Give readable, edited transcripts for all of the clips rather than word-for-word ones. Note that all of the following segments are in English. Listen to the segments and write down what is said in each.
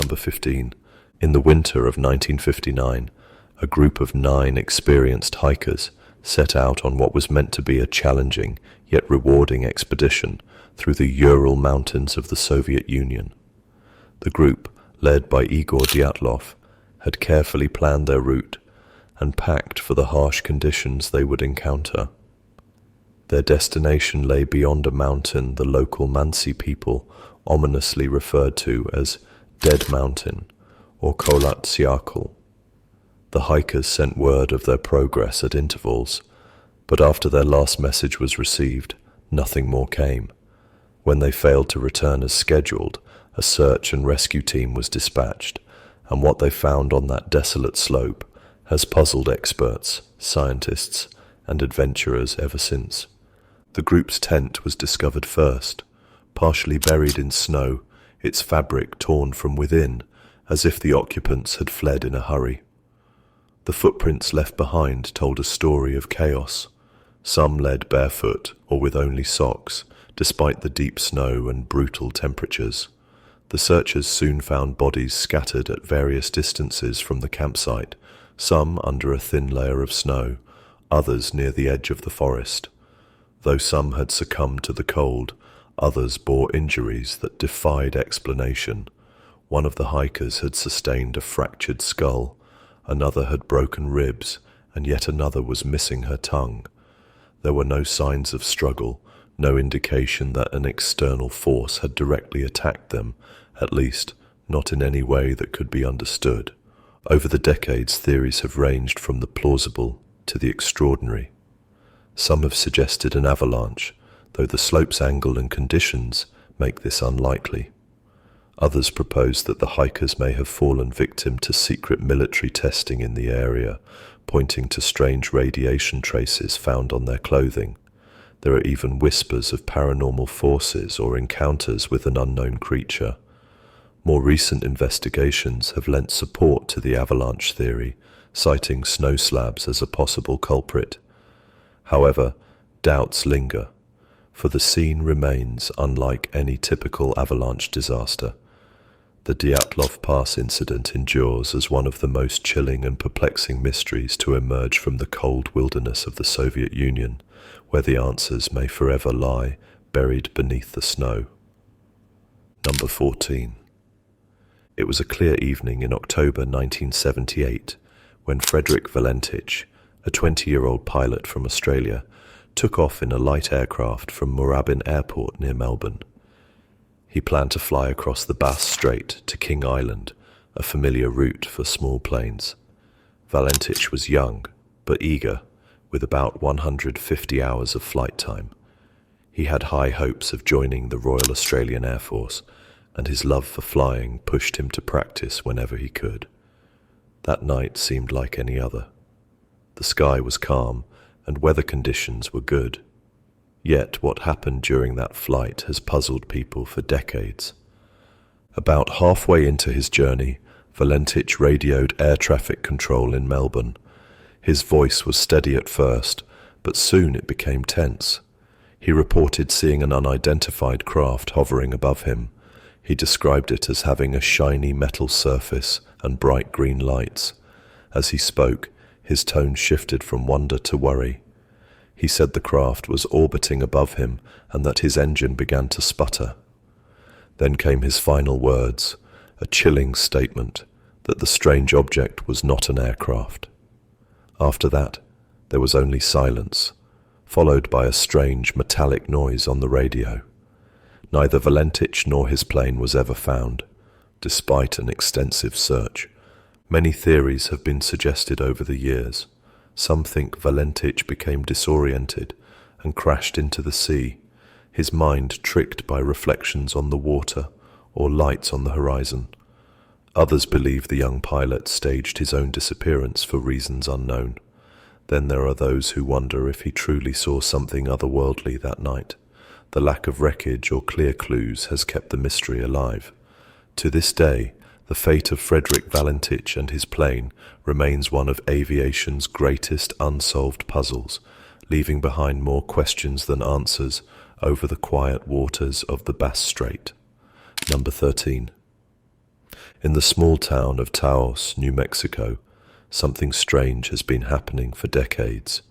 Number 15. In the winter of 1959, a group of 9 experienced hikers set out on what was meant to be a challenging yet rewarding expedition through the Ural Mountains of the Soviet Union. The group, led by Igor Dyatlov, had carefully planned their route and packed for the harsh conditions they would encounter. Their destination lay beyond a mountain the local Mansi people ominously referred to as Dead Mountain or Kholat Syakhl. The hikers sent word of their progress at intervals, but after their last message was received, nothing more came. When they failed to return as scheduled, a search and rescue team was dispatched, and what they found on that desolate slope has puzzled experts, scientists, and adventurers ever since. The group's tent was discovered first, partially buried in snow, its fabric torn from within, as if the occupants had fled in a hurry. The footprints left behind told a story of chaos. Some led barefoot or with only socks, despite the deep snow and brutal temperatures. The searchers soon found bodies scattered at various distances from the campsite, some under a thin layer of snow, others near the edge of the forest. Though some had succumbed to the cold, others bore injuries that defied explanation. One of the hikers had sustained a fractured skull, another had broken ribs, and yet another was missing her tongue. There were no signs of struggle, no indication that an external force had directly attacked them, at least not in any way that could be understood. Over the decades, theories have ranged from the plausible to the extraordinary. Some have suggested an avalanche, though the slope's angle and conditions make this unlikely. Others propose that the hikers may have fallen victim to secret military testing in the area, pointing to strange radiation traces found on their clothing. There are even whispers of paranormal forces or encounters with an unknown creature. More recent investigations have lent support to the avalanche theory, citing snow slabs as a possible culprit. However, doubts linger, for the scene remains unlike any typical avalanche disaster. The Dyatlov Pass incident endures as one of the most chilling and perplexing mysteries to emerge from the cold wilderness of the Soviet Union, where the answers may forever lie buried beneath the snow. Number 14. It was a clear evening in October 1978 when Frederick Valentic, a 20-year-old pilot from Australia, took off in a light aircraft from Moorabbin Airport near Melbourne. He planned to fly across the Bass Strait to King Island, a familiar route for small planes. Valentic was young, but eager, with about 150 hours of flight time. He had high hopes of joining the Royal Australian Air Force, and his love for flying pushed him to practice whenever he could. That night seemed like any other. The sky was calm, and weather conditions were good. Yet what happened during that flight has puzzled people for decades. About halfway into his journey, Valentic radioed air traffic control in Melbourne. His voice was steady at first, but soon it became tense. He reported seeing an unidentified craft hovering above him. He described it as having a shiny metal surface and bright green lights. As he spoke, his tone shifted from wonder to worry. He said the craft was orbiting above him and that his engine began to sputter. Then came his final words, a chilling statement that the strange object was not an aircraft. After that, there was only silence, followed by a strange metallic noise on the radio. Neither Valentic nor his plane was ever found, despite an extensive search. Many theories have been suggested over the years. Some think Valentic became disoriented and crashed into the sea, his mind tricked by reflections on the water or lights on the horizon. Others believe the young pilot staged his own disappearance for reasons unknown. Then there are those who wonder if he truly saw something otherworldly that night. The lack of wreckage or clear clues has kept the mystery alive. To this day, the fate of Frederick Valentic and his plane remains one of aviation's greatest unsolved puzzles, leaving behind more questions than answers over the quiet waters of the Bass Strait. Number 13. In the small town of Taos, New Mexico, something strange has been happening for decades.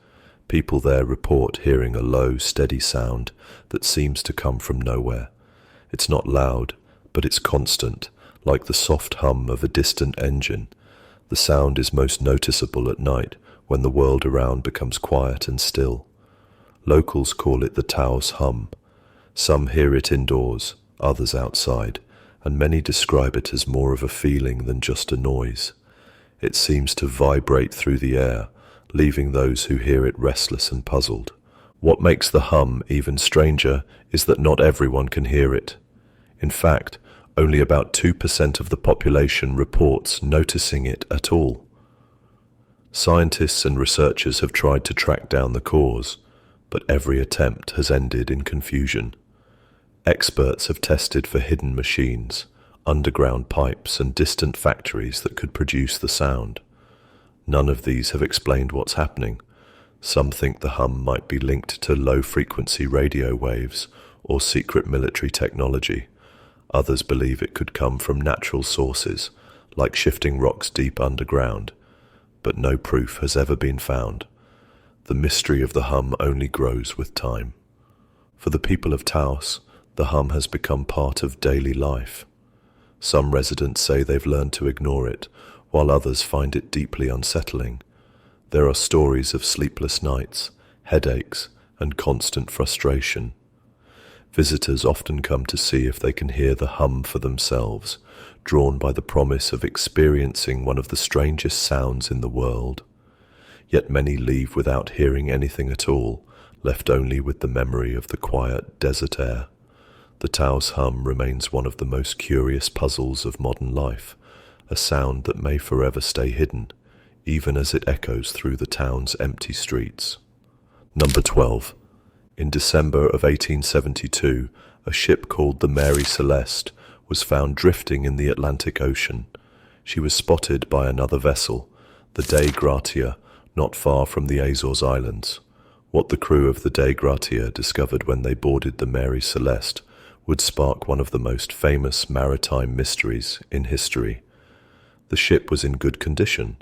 People there report hearing a low, steady sound that seems to come from nowhere. It's not loud, but it's constant, like the soft hum of a distant engine. The sound is most noticeable at night, when the world around becomes quiet and still. Locals call it the Taos Hum. Some hear it indoors, others outside, and many describe it as more of a feeling than just a noise. It seems to vibrate through the air, leaving those who hear it restless and puzzled. What makes the hum even stranger is that not everyone can hear it. In fact, only about 2% of the population reports noticing it at all. Scientists and researchers have tried to track down the cause, but every attempt has ended in confusion. Experts have tested for hidden machines, underground pipes, and distant factories that could produce the sound. None of these have explained what's happening. Some think the hum might be linked to low-frequency radio waves or secret military technology. Others believe it could come from natural sources, like shifting rocks deep underground, but no proof has ever been found. The mystery of the hum only grows with time. For the people of Taos, the hum has become part of daily life. Some residents say they've learned to ignore it, while others find it deeply unsettling. There are stories of sleepless nights, headaches, and constant frustration. Visitors often come to see if they can hear the hum for themselves, drawn by the promise of experiencing one of the strangest sounds in the world. Yet many leave without hearing anything at all, left only with the memory of the quiet desert air. The Taos Hum remains one of the most curious puzzles of modern life, a sound that may forever stay hidden, even as it echoes through the town's empty streets. Number 12. In December of 1872, a ship called the Mary Celeste was found drifting in the Atlantic Ocean. She was spotted by another vessel, the Dei Gratia, not far from the Azores Islands. What the crew of the Dei Gratia discovered when they boarded the Mary Celeste would spark one of the most famous maritime mysteries in history. The ship was in good condition.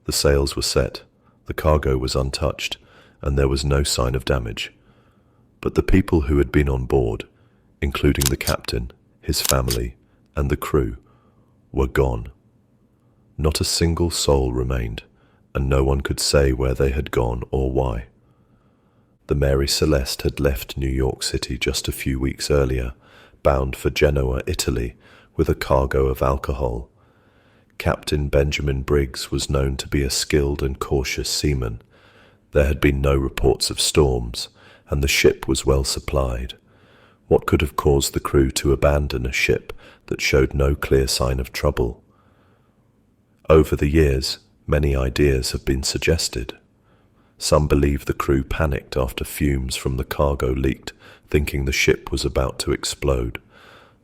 The sails were set, the cargo was untouched, and there was no sign of damage. But the people who had been on board, including the captain, his family, and the crew, were gone. Not a single soul remained, and no one could say where they had gone or why. The Mary Celeste had left New York City just a few weeks earlier, bound for Genoa, Italy, with a cargo of alcohol. Captain Benjamin Briggs was known to be a skilled and cautious seaman. There had been no reports of storms, and the ship was well supplied. What could have caused the crew to abandon a ship that showed no clear sign of trouble? Over the years, many ideas have been suggested. Some believe the crew panicked after fumes from the cargo leaked, thinking the ship was about to explode.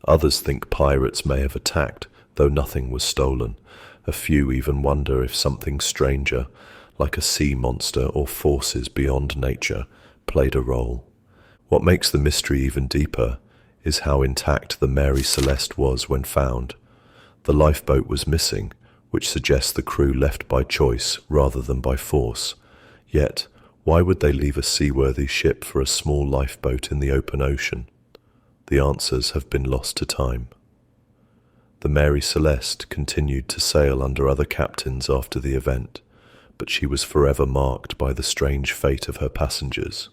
Others think pirates may have attacked, though nothing was stolen. A few even wonder if something stranger, like a sea monster or forces beyond nature, played a role. What makes the mystery even deeper is how intact the Mary Celeste was when found. The lifeboat was missing, which suggests the crew left by choice rather than by force. Yet, why would they leave a seaworthy ship for a small lifeboat in the open ocean? The answers have been lost to time. The Mary Celeste continued to sail under other captains after the event, but she was forever marked by the strange fate of her passengers.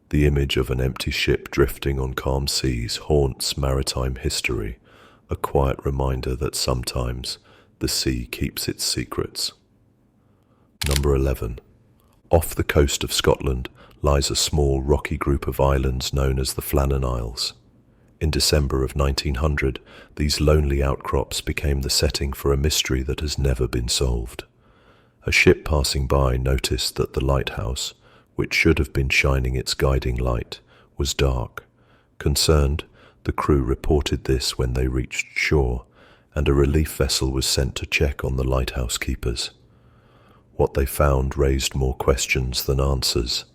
The image of an empty ship drifting on calm seas haunts maritime history, a quiet reminder that sometimes the sea keeps its secrets. Number 11. Off the coast of Scotland lies a small rocky group of islands known as the Flanniles. In December of 1900, these lonely outcrops became the setting for a mystery that has never been solved. A ship passing by noticed that the lighthouse, which should have been shining its guiding light, was dark. Concerned, the crew reported this when they reached shore, and a relief vessel was sent to check on the lighthouse keepers. What they found raised more questions than answers.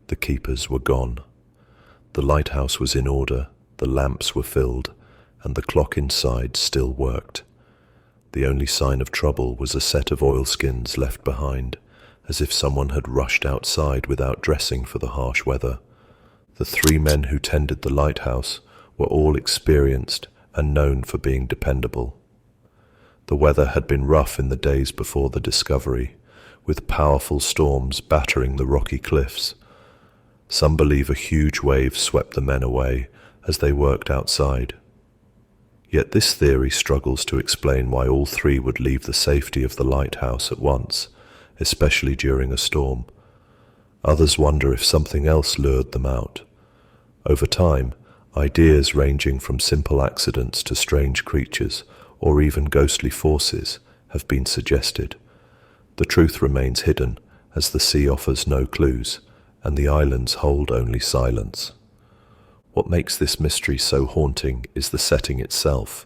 The keepers were gone. The lighthouse was in order, the lamps were filled, and the clock inside still worked. The only sign of trouble was a set of oilskins left behind, as if someone had rushed outside without dressing for the harsh weather. The 3 men who tended the lighthouse were all experienced and known for being dependable. The weather had been rough in the days before the discovery, with powerful storms battering the rocky cliffs. Some believe a huge wave swept the men away as they worked outside. Yet this theory struggles to explain why all 3 would leave the safety of the lighthouse at once, especially during a storm. Others wonder if something else lured them out. Over time, ideas ranging from simple accidents to strange creatures or even ghostly forces have been suggested. The truth remains hidden, as the sea offers no clues, and the islands hold only silence. What makes this mystery so haunting is the setting itself.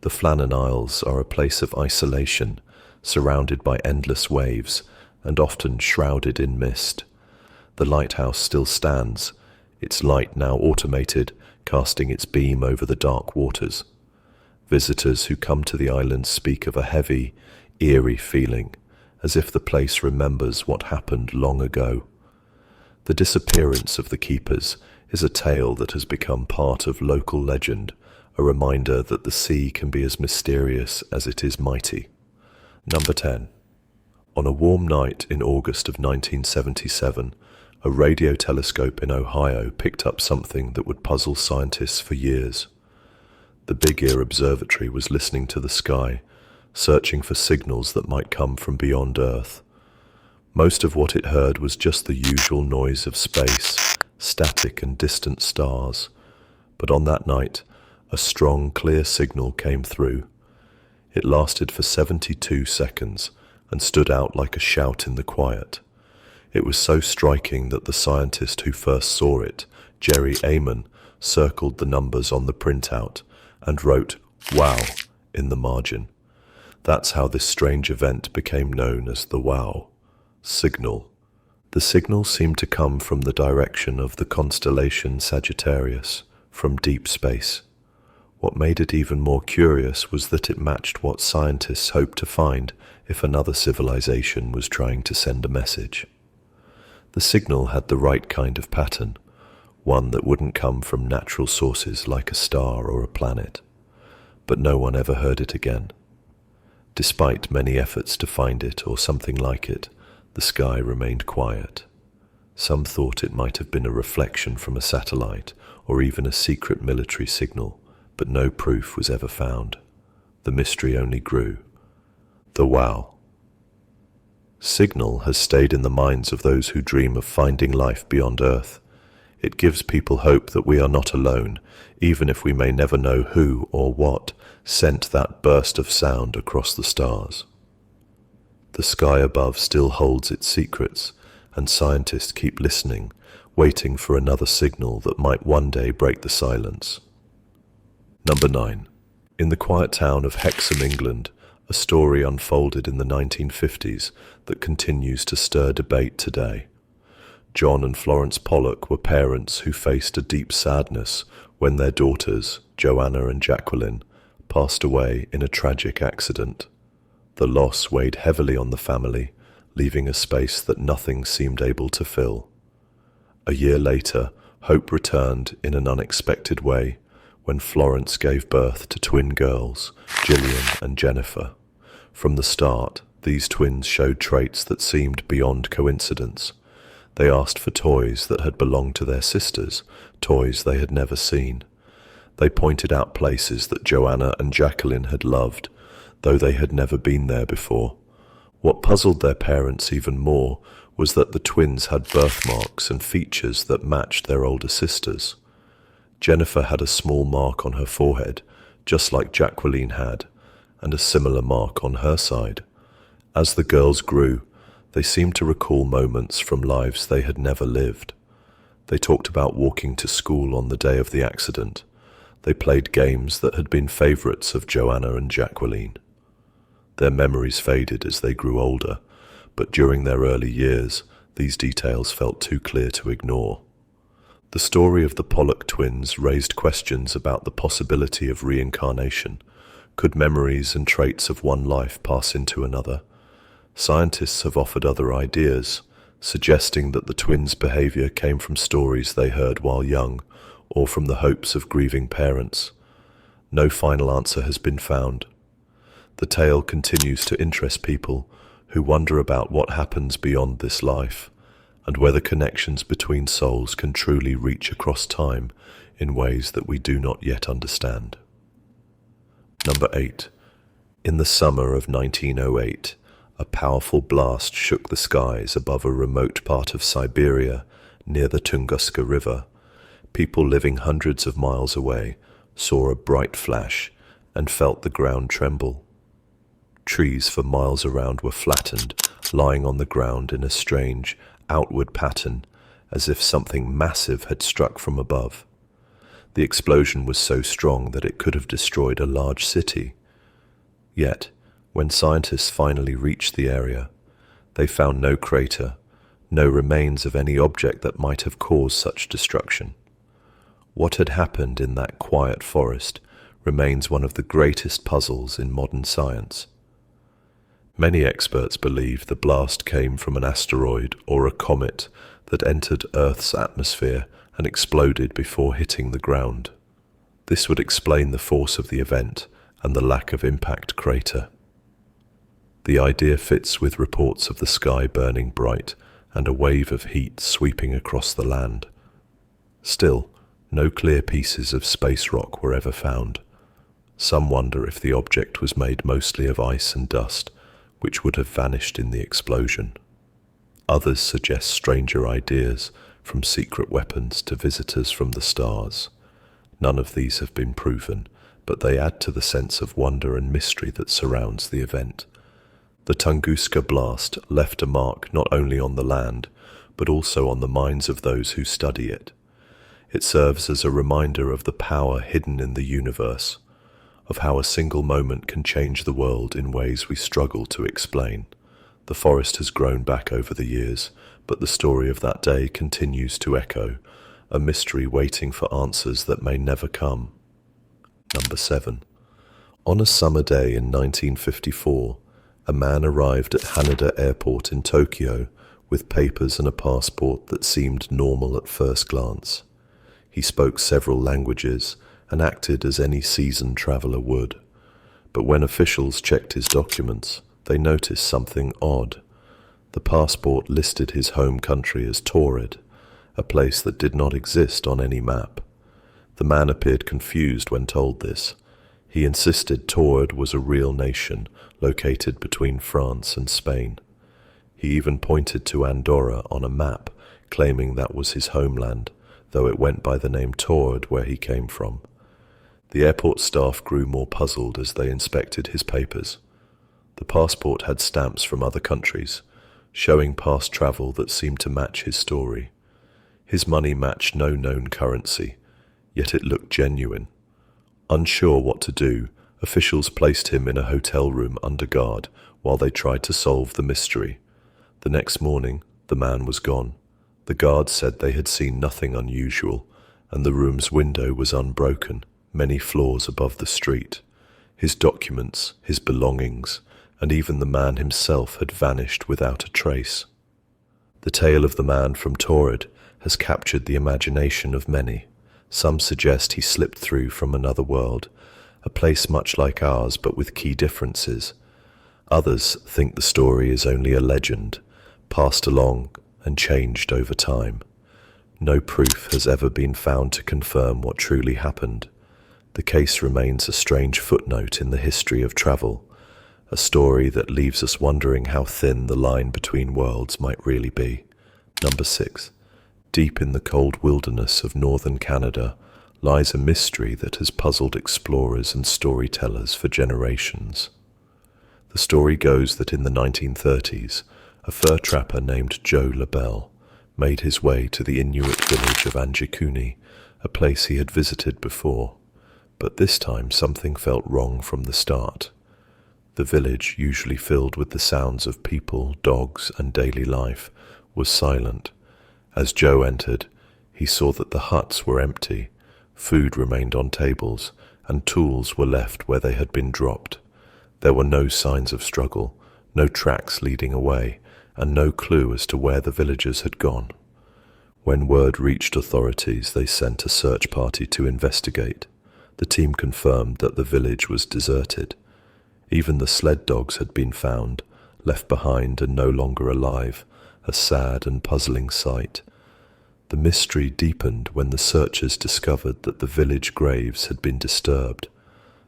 The Flanniles are a place of isolation, surrounded by endless waves, and often shrouded in mist. The lighthouse still stands, its light now automated, casting its beam over the dark waters. Visitors who come to the island speak of a heavy, eerie feeling, as if the place remembers what happened long ago. The disappearance of the keepers is a tale that has become part of local legend, a reminder that the sea can be as mysterious as it is mighty. Number 10. On a warm night in August of 1977, a radio telescope in Ohio picked up something that would puzzle scientists for years. The Big Ear Observatory was listening to the sky, searching for signals that might come from beyond Earth. Most of what it heard was just the usual noise of space, static and distant stars. But on that night, a strong, clear signal came through. It lasted for 72 seconds and stood out like a shout in the quiet. It was so striking that the scientist who first saw it, Jerry Amon, circled the numbers on the printout and wrote "Wow" in the margin. That's how this strange event became known as the WOW signal. The signal seemed to come from the direction of the constellation Sagittarius, from deep space. What made it even more curious was that it matched what scientists hoped to find if another civilization was trying to send a message. The signal had the right kind of pattern, one that wouldn't come from natural sources like a star or a planet. But no one ever heard it again. Despite many efforts to find it or something like it, the sky remained quiet. Some thought it might have been a reflection from a satellite or even a secret military signal, but no proof was ever found. The mystery only grew. The WOW signal has stayed in the minds of those who dream of finding life beyond Earth. It gives people hope that we are not alone, even if we may never know who or what sent that burst of sound across the stars. The sky above still holds its secrets, and scientists keep listening, waiting for another signal that might one day break the silence. Number 9. In the quiet town of Hexham, England, a story unfolded in the 1950s that continues to stir debate today. John and Florence Pollock were parents who faced a deep sadness when their daughters, Joanna and Jacqueline, passed away in a tragic accident. The loss weighed heavily on the family, leaving a space that nothing seemed able to fill. A year later, hope returned in an unexpected way when Florence gave birth to twin girls, Gillian and Jennifer. From the start, these twins showed traits that seemed beyond coincidence. They asked for toys that had belonged to their sisters, toys they had never seen. They pointed out places that Joanna and Jacqueline had loved, though they had never been there before. What puzzled their parents even more was that the twins had birthmarks and features that matched their older sisters. Jennifer had a small mark on her forehead, just like Jacqueline had, and a similar mark on her side. As the girls grew, they seemed to recall moments from lives they had never lived. They talked about walking to school on the day of the accident. They played games that had been favorites of Joanna and Jacqueline. Their memories faded as they grew older, but during their early years, these details felt too clear to ignore. The story of the Pollock twins raised questions about the possibility of reincarnation. Could memories and traits of one life pass into another? Scientists have offered other ideas, suggesting that the twins' behavior came from stories they heard while young, or from the hopes of grieving parents. No final answer has been found. The tale continues to interest people who wonder about what happens beyond this life, and whether connections between souls can truly reach across time in ways that we do not yet understand. Number 8. In the summer of 1908, a powerful blast shook the skies above a remote part of Siberia near the Tunguska River. People living hundreds of miles away saw a bright flash and felt the ground tremble. Trees for miles around were flattened, lying on the ground in a strange, outward pattern, as if something massive had struck from above. The explosion was so strong that it could have destroyed a large city. Yet, when scientists finally reached the area, they found no crater, no remains of any object that might have caused such destruction. What had happened in that quiet forest remains one of the greatest puzzles in modern science. Many experts believe the blast came from an asteroid or a comet that entered Earth's atmosphere and exploded before hitting the ground. This would explain the force of the event and the lack of impact crater. The idea fits with reports of the sky burning bright and a wave of heat sweeping across the land. Still, no clear pieces of space rock were ever found. Some wonder if the object was made mostly of ice and dust, which would have vanished in the explosion. Others suggest stranger ideas, from secret weapons to visitors from the stars. None of these have been proven, but they add to the sense of wonder and mystery that surrounds the event. The Tangusa Blast left a mark not only on the land, but also on the minds of those who study it. It serves as a reminder of the power hidden in the universe, of how a single moment can change the world in ways we struggle to explain. The forest has grown back over the years, but the story of that day continues to echo, a mystery waiting for answers that may never come. Number 7. On a summer day in 1954, a man arrived at Haneda Airport in Tokyo with papers and a passport that seemed normal at first glance. He spoke several languages and acted as any seasoned traveler would. But when officials checked his documents, they noticed something odd. The passport listed his home country as Torrid, a place that did not exist on any map. The man appeared confused when told this. He insisted Torrid was a real nation located between France and Spain. He even pointed to Andorra on a map, claiming that was his homeland, though it went by the name Torrid where he came from. The airport staff grew more puzzled as they inspected his papers. The passport had stamps from other countries, showing past travel that seemed to match his story. His money matched no known currency, yet it looked genuine. Unsure what to do, officials placed him in a hotel room under guard while they tried to solve the mystery. The next morning, the man was gone. The guards said they had seen nothing unusual, and the room's window was unbroken, many floors above the street. His documents, his belongings, and even the man himself had vanished without a trace. The tale of the man from Torrid has captured the imagination of many. Some suggest he slipped through from another world, a place much like ours but with key differences. Others think the story is only a legend, passed along and changed over time. No proof has ever been found to confirm what truly happened. The case remains a strange footnote in the history of travel, a story that leaves us wondering how thin the line between worlds might really be. Number 6. Deep in the cold wilderness of northern Canada lies a mystery that has puzzled explorers and storytellers for generations. The story goes that in the 1930s, a fur trapper named Joe LaBelle made his way to the Inuit village of Anjukuni, a place he had visited before. But this time something felt wrong from the start. The village, usually filled with the sounds of people, dogs, and daily life, was silent. As Joe entered, He saw that the huts were empty, food remained on tables, and tools were left where they had been dropped. There were no signs of struggle, no tracks leading away, and no clue as to where the villagers had gone. When word reached authorities, they sent a search party to investigate. The team confirmed that the village was deserted. Even the sled dogs had been found, left behind and no longer alive, a sad and puzzling sight. The mystery deepened when the searchers discovered that the village graves had been disturbed.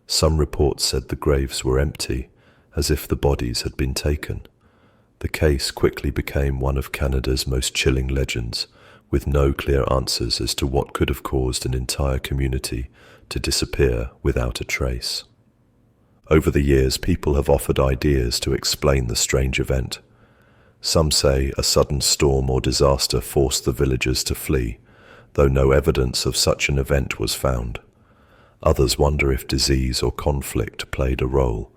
Some reports said the graves were empty, as if the bodies had been taken. The case quickly became one of Canada's most chilling legends, with no clear answers as to what could have caused an entire community to disappear without a trace. Over the years, people have offered ideas to explain the strange event. Some say a sudden storm or disaster forced the villagers to flee, though no evidence of such an event was found. Others wonder if disease or conflict played a role,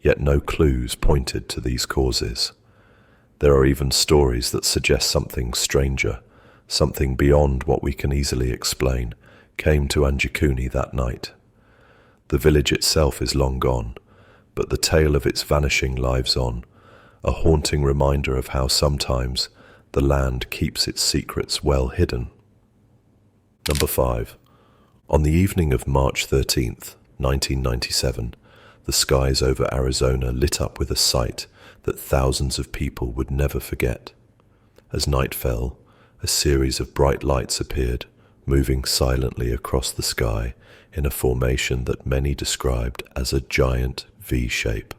yet no clues pointed to these causes. There are even stories that suggest something stranger, something beyond what we can easily explain, came to Anjukuni that night. The village itself is long gone, but the tale of its vanishing lives on, a haunting reminder of how sometimes the land keeps its secrets well hidden. Number 5. On the evening of March 13th, 1997, the skies over Arizona lit up with a sight that thousands of people would never forget. As night fell, a series of bright lights appeared, moving silently across the sky in a formation that many described as a giant V shape.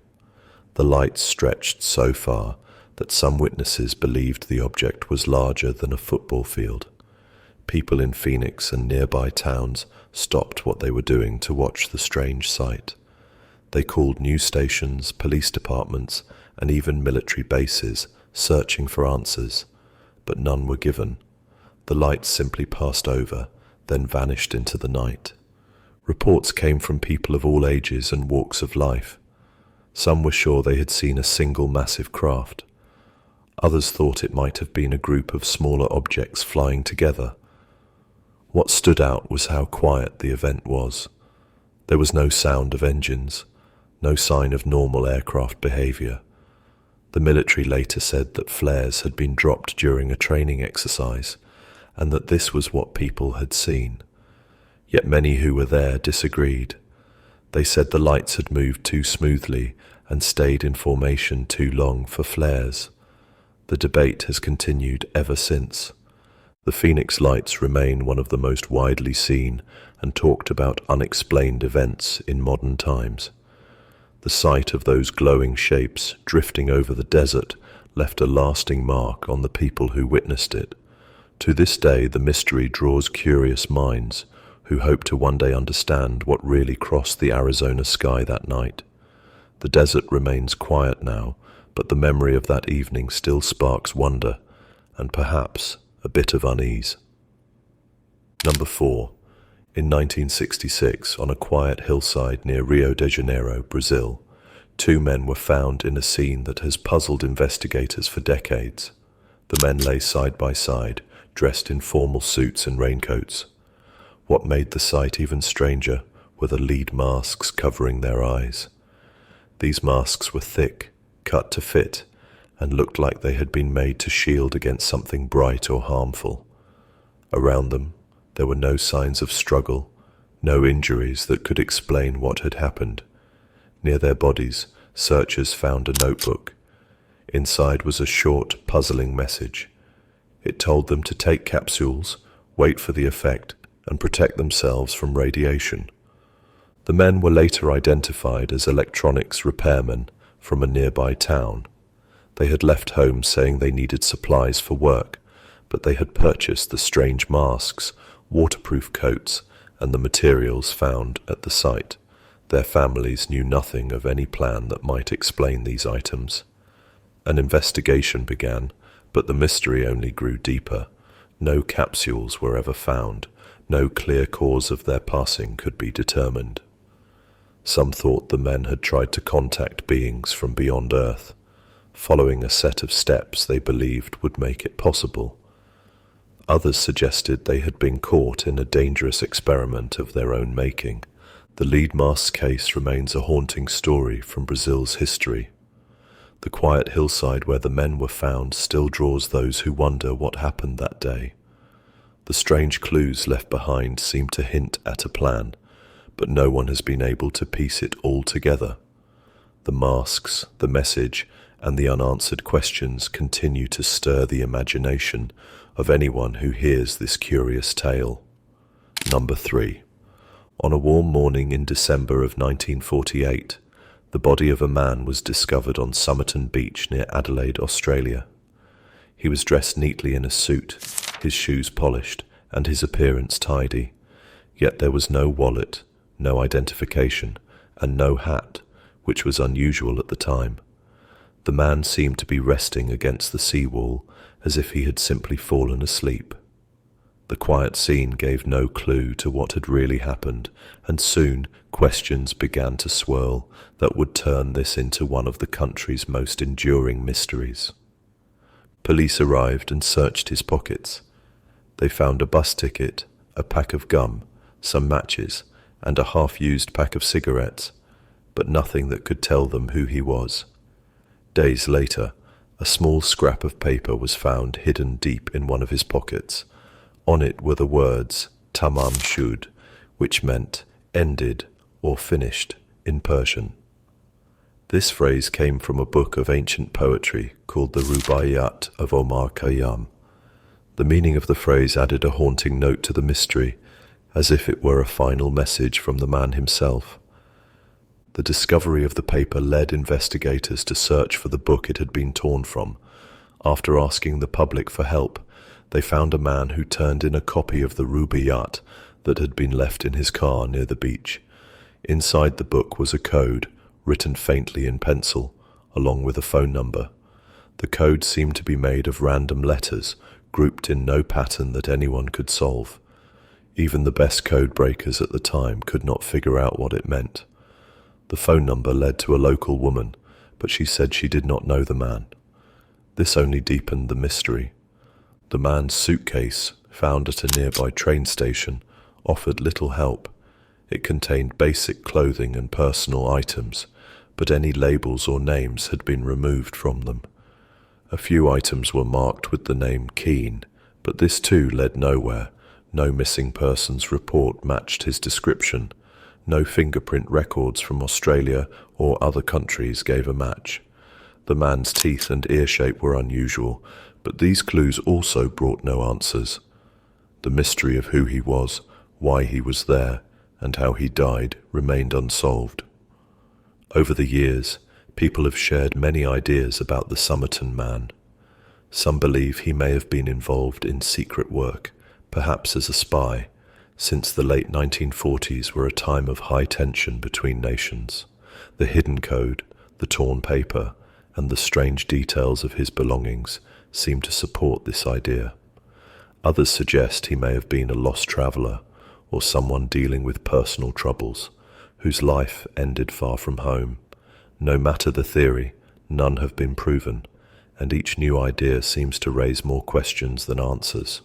The lights stretched so far that some witnesses believed the object was larger than a football field. People in Phoenix and nearby towns stopped what they were doing to watch the strange sight. They called news stations, police departments, and even military bases, searching for answers, but none were given. The lights simply passed over, then vanished into the night. Reports came from people of all ages and walks of life. Some were sure they had seen a single massive craft. Others thought it might have been a group of smaller objects flying together. What stood out was how quiet the event was. There was no sound of engines, no sign of normal aircraft behavior. The military later said that flares had been dropped during a training exercise, and that this was what people had seen. Yet many who were there disagreed. They said the lights had moved too smoothly and stayed in formation too long for flares. The debate has continued ever since. The Phoenix lights remain one of the most widely seen and talked about unexplained events in modern times. The sight of those glowing shapes drifting over the desert left a lasting mark on the people who witnessed it. To this day, the mystery draws curious minds who hope to one day understand what really crossed the Arizona sky that night. The desert remains quiet now, but the memory of that evening still sparks wonder and perhaps a bit of unease. Number 4. In 1966, on a quiet hillside near Rio de Janeiro, Brazil, 2 men were found in a scene that has puzzled investigators for decades. The men lay side by side, dressed in formal suits and raincoats. What made the sight even stranger were the lead masks covering their eyes. These masks were thick, cut to fit, and looked like they had been made to shield against something bright or harmful. Around them, there were no signs of struggle, no injuries that could explain what had happened. Near their bodies, searchers found a notebook. Inside was a short, puzzling message. It told them to take capsules, wait for the effect, and protect themselves from radiation. The men were later identified as electronics repairmen from a nearby town. They had left home saying they needed supplies for work, but they had purchased the strange masks, waterproof coats, and the materials found at the site. Their families knew nothing of any plan that might explain these items. An investigation began, but the mystery only grew deeper. No capsules were ever found. No clear cause of their passing could be determined. Some thought the men had tried to contact beings from beyond Earth, following a set of steps they believed would make it possible. Others suggested they had been caught in a dangerous experiment of their own making. The lead mask's case remains a haunting story from Brazil's history. The quiet hillside where the men were found still draws those who wonder what happened that day. The strange clues left behind seem to hint at a plan, but no one has been able to piece it all together. The masks, the message, and the unanswered questions continue to stir the imagination of anyone who hears this curious tale. Number 3. On a warm morning in December of 1948, the body of a man was discovered on Somerton Beach near Adelaide, Australia. He was dressed neatly in a suit, his shoes polished, and his appearance tidy. Yet there was no wallet, no identification, and no hat, which was unusual at the time. The man seemed to be resting against the seawall, as if he had simply fallen asleep. The quiet scene gave no clue to what had really happened, and soon questions began to swirl that would turn this into one of the country's most enduring mysteries. Police arrived and searched his pockets. They found a bus ticket, a pack of gum, some matches, and a half-used pack of cigarettes, but nothing that could tell them who he was. Days later, a small scrap of paper was found hidden deep in one of his pockets. On it were the words "Tamam shud," which meant ended or finished in Persian. This phrase came from a book of ancient poetry called the Rubaiyat of Omar Khayyam. The meaning of the phrase added a haunting note to the mystery, as if it were a final message from the man himself. The discovery of the paper led investigators to search for the book it had been torn from. After asking the public for help, they found a man who turned in a copy of the Rubaiyat that had been left in his car near the beach. Inside the book was a code, written faintly in pencil, along with a phone number. The code seemed to be made of random letters, grouped in no pattern that anyone could solve. Even the best code breakers at the time could not figure out what it meant. The phone number led to a local woman, but she said she did not know the man. This only deepened the mystery. The man's suitcase, found at a nearby train station, offered little help. It contained basic clothing and personal items, but any labels or names had been removed from them. A few items were marked with the name Keane, but this too led nowhere. No missing persons report matched his description. No fingerprint records from Australia or other countries gave a match. The man's teeth and ear shape were unusual, but these clues also brought no answers. The mystery of who he was, why he was there, and how he died remained unsolved. Over the years, people have shared many ideas about the Somerton man. Some believe he may have been involved in secret work, perhaps as a spy, since the late 1940s were a time of high tension between nations. The hidden code, the torn paper, and the strange details of his belongings seem to support this idea. Others suggest he may have been a lost traveller, or someone dealing with personal troubles, whose life ended far from home. No matter the theory, none have been proven, and each new idea seems to raise more questions than answers.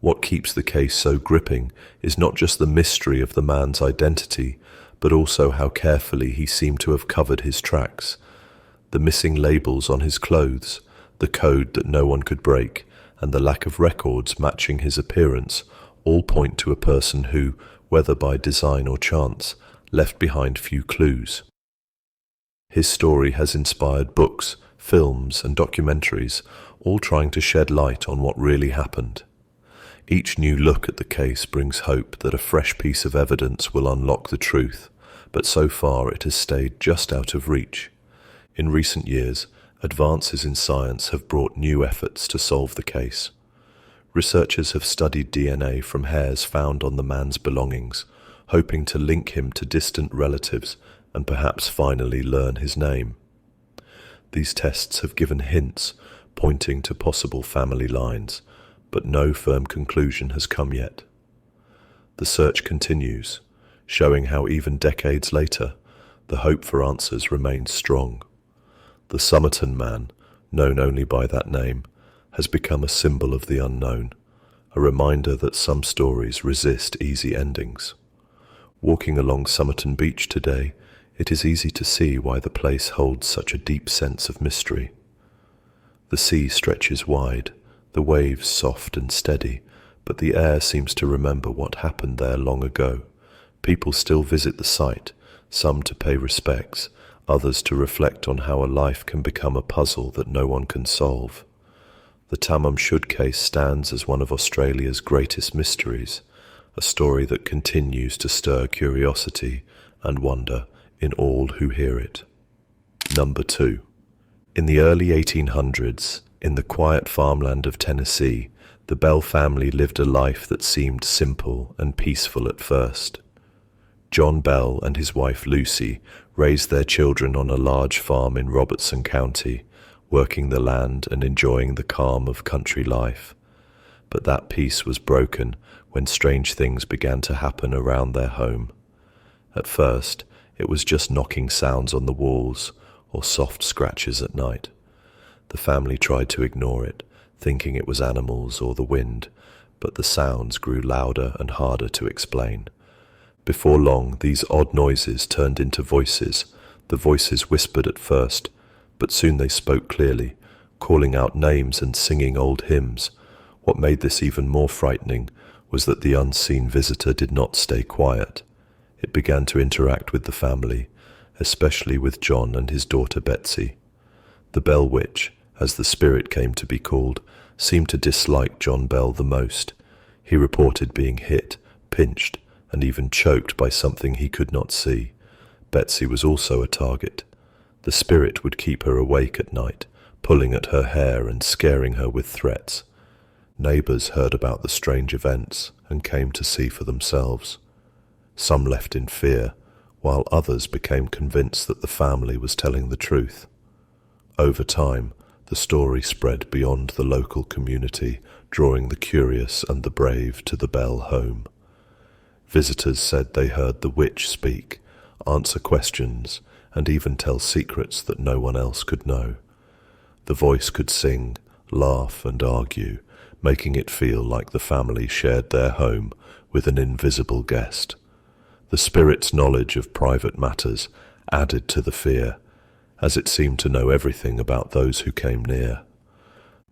What keeps the case so gripping is not just the mystery of the man's identity, but also how carefully he seemed to have covered his tracks. The missing labels on his clothes, the code that no one could break, and the lack of records matching his appearance all point to a person who, whether by design or chance, left behind few clues. His story has inspired books, films, and documentaries, all trying to shed light on what really happened. Each new look at the case brings hope that a fresh piece of evidence will unlock the truth, but so far it has stayed just out of reach. In recent years, advances in science have brought new efforts to solve the case. Researchers have studied DNA from hairs found on the man's belongings, hoping to link him to distant relatives and perhaps finally learn his name. These tests have given hints pointing to possible family lines, but no firm conclusion has come yet. The search continues, showing how even decades later, the hope for answers remains strong. The Somerton man, known only by that name, has become a symbol of the unknown, a reminder that some stories resist easy endings. Walking along Somerton Beach today, it is easy to see why the place holds such a deep sense of mystery. The sea stretches wide, the waves soft and steady, but the air seems to remember what happened there long ago. People still visit the site, some to pay respects, others to reflect on how a life can become a puzzle that no one can solve. The Taos Hum case stands as one of Australia's greatest mysteries, a story that continues to stir curiosity and wonder in all who hear it. Number 2. In the early 1800s, in the quiet farmland of Tennessee, the Bell family lived a life that seemed simple and peaceful at first. John Bell and his wife Lucy raised their children on a large farm in Robertson County, working the land and enjoying the calm of country life. But that peace was broken when strange things began to happen around their home. At first, it was just knocking sounds on the walls or soft scratches at night. The family tried to ignore it, thinking it was animals or the wind, but the sounds grew louder and harder to explain. Before long, these odd noises turned into voices. The voices whispered at first, but soon they spoke clearly, calling out names and singing old hymns. What made this even more frightening was that the unseen visitor did not stay quiet. It began to interact with the family, especially with John and his daughter Betsy. The Bell Witch, as the spirit came to be called, seemed to dislike John Bell the most. He reported being hit, pinched, and even choked by something he could not see. Betsy was also a target. The spirit would keep her awake at night, pulling at her hair and scaring her with threats. Neighbors heard about the strange events and came to see for themselves. Some left in fear, while others became convinced that the family was telling the truth. Over time, the story spread beyond the local community, drawing the curious and the brave to the Bell home. Visitors said they heard the witch speak, answer questions, and even tell secrets that no one else could know. The voice could sing, laugh, and argue, making it feel like the family shared their home with an invisible guest. The spirit's knowledge of private matters added to the fear, as it seemed to know everything about those who came near.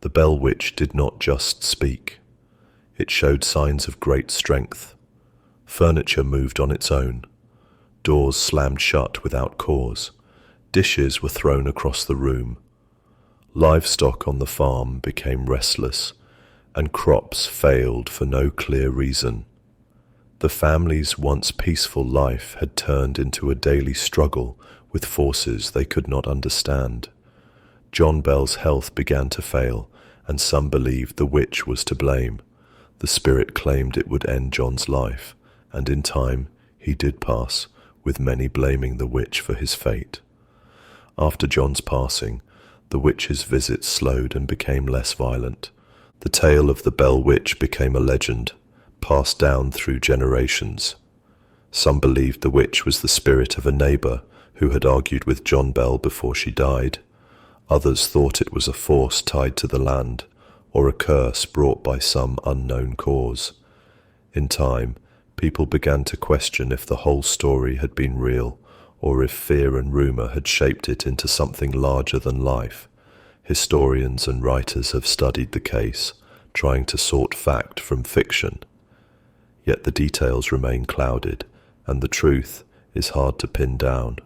The Bell Witch did not just speak. It showed signs of great strength. Furniture moved on its own. Doors slammed shut without cause. Dishes were thrown across the room. Livestock on the farm became restless, and crops failed for no clear reason. The family's once peaceful life had turned into a daily struggle with forces they could not understand. John Bell's health began to fail, and some believed the witch was to blame. The spirit claimed it would end John's life, and in time he did pass, with many blaming the witch for his fate. After John's passing, the witch's visits slowed and became less violent. The tale of the Bell Witch became a legend, passed down through generations. Some believed the witch was the spirit of a neighbor who had argued with John Bell before she died. Others thought it was a force tied to the land, or a curse brought by some unknown cause. In time, people began to question if the whole story had been real, or if fear and rumor had shaped it into something larger than life. Historians and writers have studied the case, trying to sort fact from fiction. Yet the details remain clouded, and the truth is hard to pin down.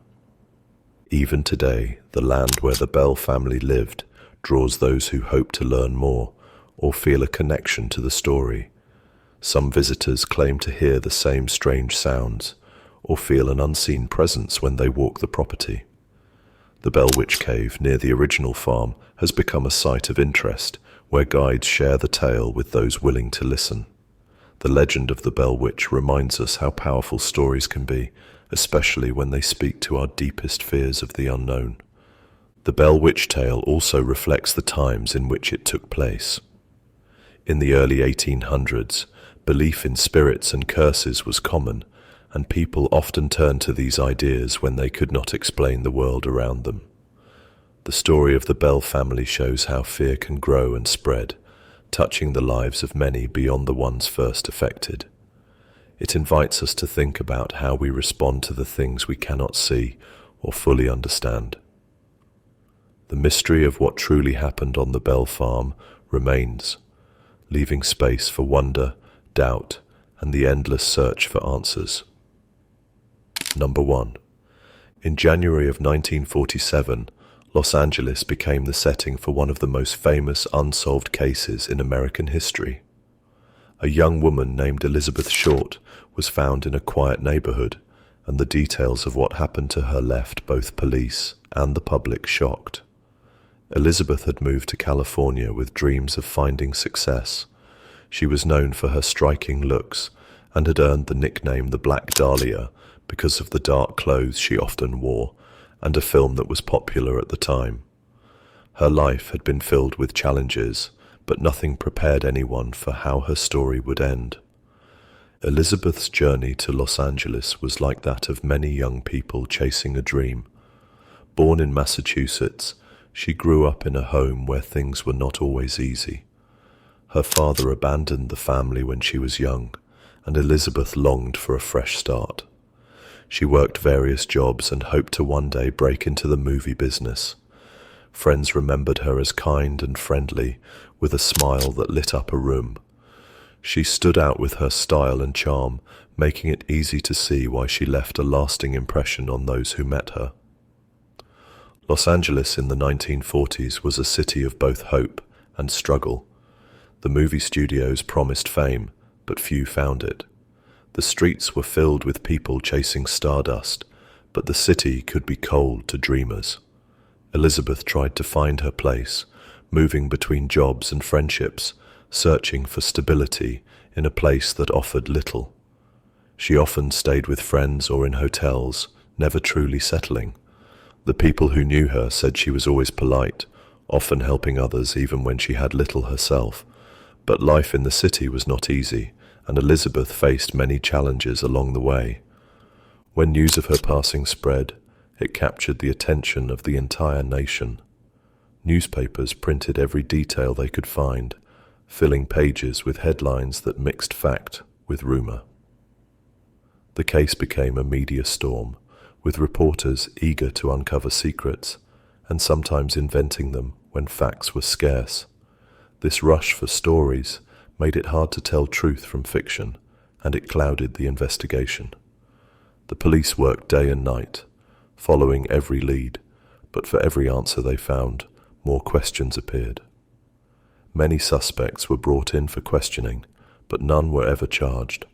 Even today, the land where the Bell family lived draws those who hope to learn more or feel a connection to the story. Some visitors claim to hear the same strange sounds or feel an unseen presence when they walk the property. The Bell Witch Cave near the original farm has become a site of interest where guides share the tale with those willing to listen. The legend of the Bell Witch reminds us how powerful stories can be, especially when they speak to our deepest fears of the unknown. The Bell Witch tale also reflects the times in which it took place. In the early 1800s, belief in spirits and curses was common, and people often turned to these ideas when they could not explain the world around them. The story of the Bell family shows how fear can grow and spread, touching the lives of many beyond the ones first affected. It invites us to think about how we respond to the things we cannot see or fully understand. The mystery of what truly happened on the Bell Farm remains, leaving space for wonder, doubt, and the endless search for answers. Number 1. In January of 1947, Los Angeles became the setting for one of the most famous unsolved cases in American history. A young woman named Elizabeth Short was found in a quiet neighborhood, and the details of what happened to her left both police and the public shocked. Elizabeth had moved to California with dreams of finding success. She was known for her striking looks and had earned the nickname the Black Dahlia because of the dark clothes she often wore and a film that was popular at the time. Her life had been filled with challenges, but nothing prepared anyone for how her story would end. Elizabeth's journey to Los Angeles was like that of many young people chasing a dream. Born in Massachusetts, she grew up in a home where things were not always easy. Her father abandoned the family when she was young, and Elizabeth longed for a fresh start. She worked various jobs and hoped to one day break into the movie business. Friends remembered her as kind and friendly, with a smile that lit up a room. She stood out with her style and charm, making it easy to see why she left a lasting impression on those who met her. Los Angeles in the 1940s was a city of both hope and struggle. The movie studios promised fame, but few found it. The streets were filled with people chasing stardust, but the city could be cold to dreamers. Elizabeth tried to find her place, moving between jobs and friendships, searching for stability in a place that offered little. She often stayed with friends or in hotels, never truly settling. The people who knew her said she was always polite, often helping others even when she had little herself. But life in the city was not easy, and Elizabeth faced many challenges along the way. When news of her passing spread, it captured the attention of the entire nation. Newspapers printed every detail they could find, filling pages with headlines that mixed fact with rumor. The case became a media storm, with reporters eager to uncover secrets, and sometimes inventing them when facts were scarce. This rush for stories made it hard to tell truth from fiction, and it clouded the investigation. The police worked day and night, following every lead, but for every answer they found, more questions appeared. Many suspects were brought in for questioning, but none were ever charged.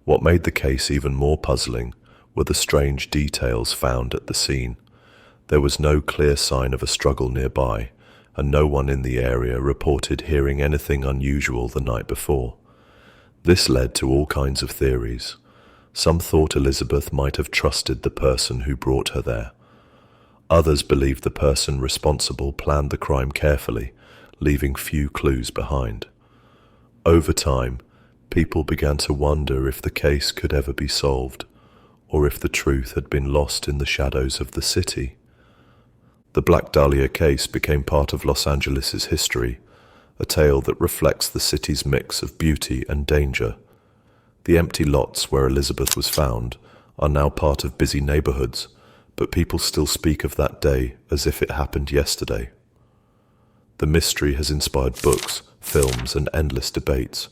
What made the case even more puzzling were the strange details found at the scene. There was no clear sign of a struggle nearby, and no one in the area reported hearing anything unusual the night before. This led to all kinds of theories. Some thought Elizabeth might have trusted the person who brought her there. Others believed the person responsible planned the crime carefully, leaving few clues behind. Over time, people began to wonder if the case could ever be solved, or if the truth had been lost in the shadows of the city. The Black Dahlia case became part of Los Angeles's history, a tale that reflects the city's mix of beauty and danger. The empty lots where Elizabeth was found are now part of busy neighborhoods, but people still speak of that day as if it happened yesterday. The mystery has inspired books, films, and endless debates.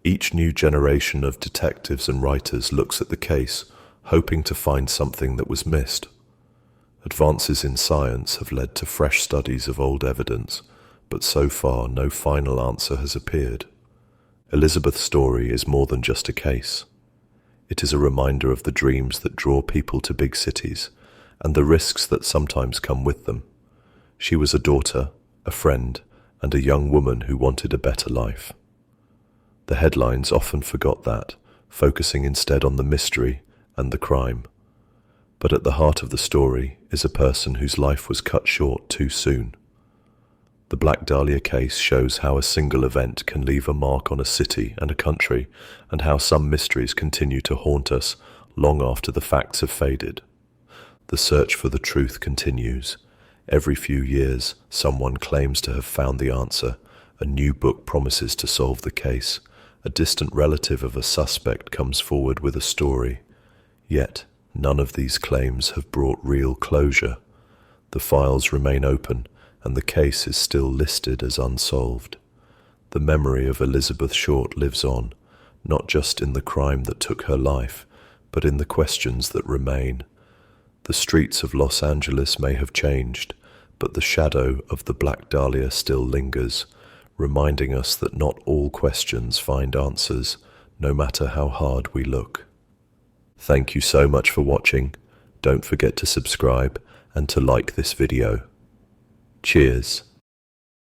Each new generation of detectives and writers looks at the case, hoping to find something that was missed. Advances in science have led to fresh studies of old evidence, but so far no final answer has appeared. Elizabeth's story is more than just a case. It is a reminder of the dreams that draw people to big cities, and the risks that sometimes come with them. She was a daughter, a friend, and a young woman who wanted a better life. The headlines often forgot that, focusing instead on the mystery and the crime. But at the heart of the story is a person whose life was cut short too soon. The Black Dahlia case shows how a single event can leave a mark on a city and a country, and how some mysteries continue to haunt us long after the facts have faded. The search for the truth continues. Every few years, someone claims to have found the answer, A new book promises to solve the case. A distant relative of a suspect comes forward with a story. Yet, none of these claims have brought real closure. The files remain open, and the case is still listed as unsolved. The memory of Elizabeth Short lives on, not just in the crime that took her life, but in the questions that remain. The streets of Los Angeles may have changed, but the shadow of the Black Dahlia still lingers, reminding us that not all questions find answers, no matter how hard we look. Thank you so much for watching. Don't forget to subscribe and to like this video. Cheers.